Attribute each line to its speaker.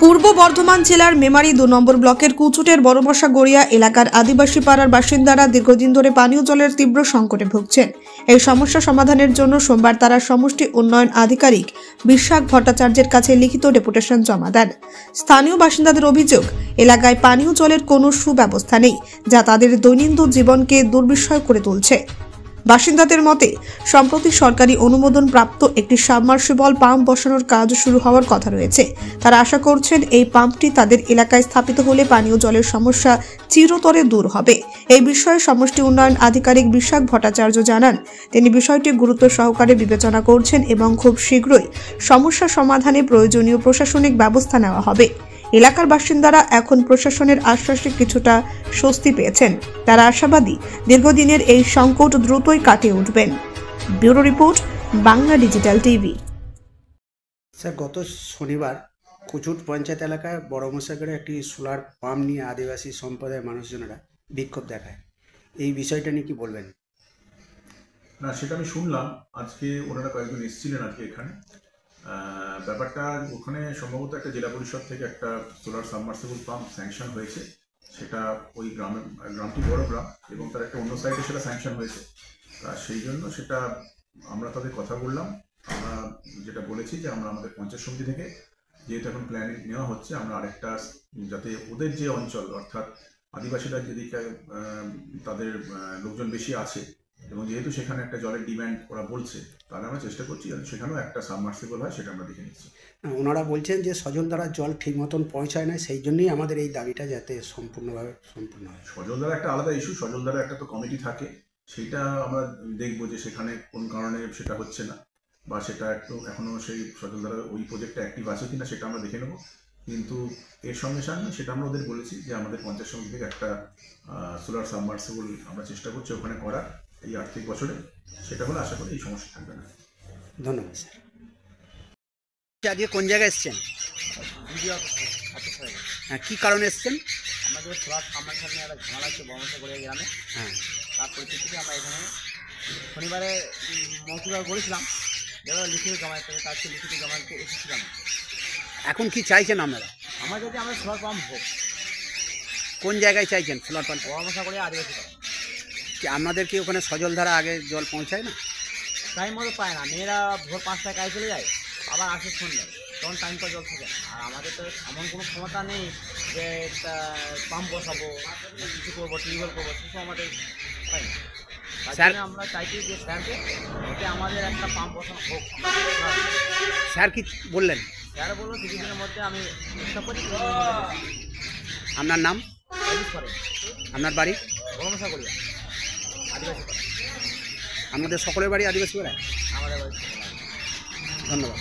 Speaker 1: পূর্ব বর্ধমান জেলার মেমারি ২ নম্বর ব্লকের কুচুটের বড়মশা গড়িয়া এলাকার আদিবাসী পাড়ার বাসিন্দারা দীর্ঘদিন ধরে পানীয় জলের তীব্র সংকটে ভুগছেন। এই সমস্যা সমাধানের জন্য সোমবার তারা সমষ্টি উন্নয়ন আধিকারিক বিশ্বাস ভট্টাচার্যের কাছে লিখিত ডেপুটেশন জমা দেন। স্থানীয় বাসিন্দাদের অভিযোগ, এলাকায় পানীয় জলের কোনো সুব্যবস্থা নেই, যা তাদের দৈনন্দিন জীবনকে দুর্বিষহ করে তুলছে। বাসিন্দাদের মতে, সম্প্রতি সরকারি অনুমোদন প্রাপ্ত একটি সাবমার্সিবল পাম্প বসানোর কাজ শুরু হওয়ার কথা রয়েছে। তারা আশা করছেন এই পাম্পটি তাদের এলাকায় স্থাপিত হলে পানীয় জলের সমস্যা চিরতরে দূর হবে। এই বিষয়ে সমষ্টি উন্নয়ন আধিকারিক বিশ্বাস ভট্টাচার্য জানান, তিনি বিষয়টি গুরুত্ব সহকারে বিবেচনা করছেন এবং খুব শীঘ্রই সমস্যা সমাধানে প্রয়োজনীয় প্রশাসনিক ব্যবস্থা নেওয়া হবে। এলাকার বাসিন্দারা এখন প্রশাসনের আশ্বাসে কিছুটা স্বস্তি পেয়েছেন। তারা আশাবাদী দীর্ঘদিনের এই সংকট দ্রুতই কাটিয়ে উঠবেন। Bureau report, Bangla digital TV.
Speaker 2: Sir, গত শনিবার কুচুট পঞ্চায়েত এলাকায় বড়মশাগড়ে একটি সোলার পাম্প নিয়ে আদিবাসী সম্প্রদায়ের মানুষজনেরা বিক্ষোভ দেখায়। এই বিষয়টা নিয়ে কি বলবেন?
Speaker 3: না, সেটা আমি শুনলাম। আজকে ওনারা কয়েকজন এসেছিলেন আজকে এখানে। ব্যাপারটা ওখানে সম্ভবত একটা জেলা পরিষদ থেকে একটা সোলার সাবমার্সিবল পাম্প স্যাংশন হয়েছে। সেটা ওই গ্রামটি বড় গ্রাম এবং তার একটা অন্য সাইডে সেটা স্যাংশন হয়েছে। সেই জন্য সেটা আমরা তাদের কথা বললাম। আমরা যেটা বলেছি যে আমরা আমাদের পঞ্চায়েত সমিতি থেকে যেহেতু এখন প্ল্যানিং নেওয়া হচ্ছে, আমরা আরেকটা যাতে ওদের যে অঞ্চল অর্থাৎ আদিবাসীরা যেদিকে তাদের লোকজন বেশি আছে এবং যেহেতু সেখানে একটা জলের ডিম্যান্ড ওরা বলছে, তাহলে আমরা চেষ্টা করছি যাতে সেখানেও একটা সাবমার্সিবল হয়, সেটা আমরা দেখে নিচ্ছি।
Speaker 2: ওনারা বলছেন যে সজলধারা জল ঠিক মতন পৌঁছায় না, সেই জন্যই আমাদের এই দাবিটা যাতে সম্পূর্ণ হয়।
Speaker 3: সজলধারা একটা আলাদা ইস্যু, সজলধারা একটা তো কমিটি থাকে, সেটা আমরা দেখবো যে সেখানে কোন কারণে সেটা হচ্ছে না বা সেটা একটু এখনো সেই সজলধারা ওই প্রজেক্টটা অ্যাক্টিভ আছে কিনা সেটা আমরা দেখে নেবো। কিন্তু এর সঙ্গে সঙ্গে সেটা আমরা ওদের বলেছি যে আমাদের পঞ্চায়েত সমিতি থেকে একটা সোলার সাবমার্সিবল আমরা চেষ্টা করছি ওখানে করার এই আর্থিক বছরে। সেটা হলে আশা করি এই সমস্যা থাকবে না।
Speaker 2: ধন্যবাদ স্যার। আজকে কোন জায়গায় এসছেন? হ্যাঁ, কী কারণে এসছেন?
Speaker 4: আমাদের সোলার সাবমার্সিবল নিয়ে একটা ঝামেলা হচ্ছে বড়মশা গড়িয়া গ্রামে।
Speaker 2: হ্যাঁ,
Speaker 4: তার পরিপ্রেক্ষিতে আমরা এখানে শনিবারে মৌসুমে করেছিলাম, যেভাবে লিখিত জমা দিতে হবে, তার চেয়ে লিখিত জমা দিতে এসেছিলাম।
Speaker 2: এখন কি চাইছেন আপনারা?
Speaker 4: আমার যদি আমরা সোলার পাম্প হোক।
Speaker 2: কোন জায়গায় চাইছেন সোলার পাম্প?
Speaker 4: বড়মশা গড়িয়া আদিবাসী পাড়া।
Speaker 2: আপনাদের কি ওখানে সজলধারা আগে জল পৌঁছায় না?
Speaker 4: টাইম মতো পায় না, মেয়েরা ভোর 5টায় কাজে চলে যায়, আবার আসে সন্ধ্যায়, তখন টাইম পর জল থাকে। আর আমাদের তো এমন কোনো ক্ষমতা নেই যে পাম্প বসাবো, কিছু করবো, টিউবওয়েল করবো, সেসব আমাদের হয় না। তার জন্য আমরা চাইছি যে স্যারকে এতে আমাদের একটা পাম্প বসানো হোক।
Speaker 2: স্যার কি বললেন?
Speaker 4: স্যার বললো কিছুদিনের মধ্যে আমি চেষ্টা করি।
Speaker 2: আপনার নাম? আপনার বাড়ি?
Speaker 4: বড়মশা গড়িয়া আদিবাসী পাড়া।
Speaker 2: আমাদের সকলের বাড়ি আদিবাসী পাড়ায়।
Speaker 4: আমাদের বাড়ি।
Speaker 2: ধন্যবাদ।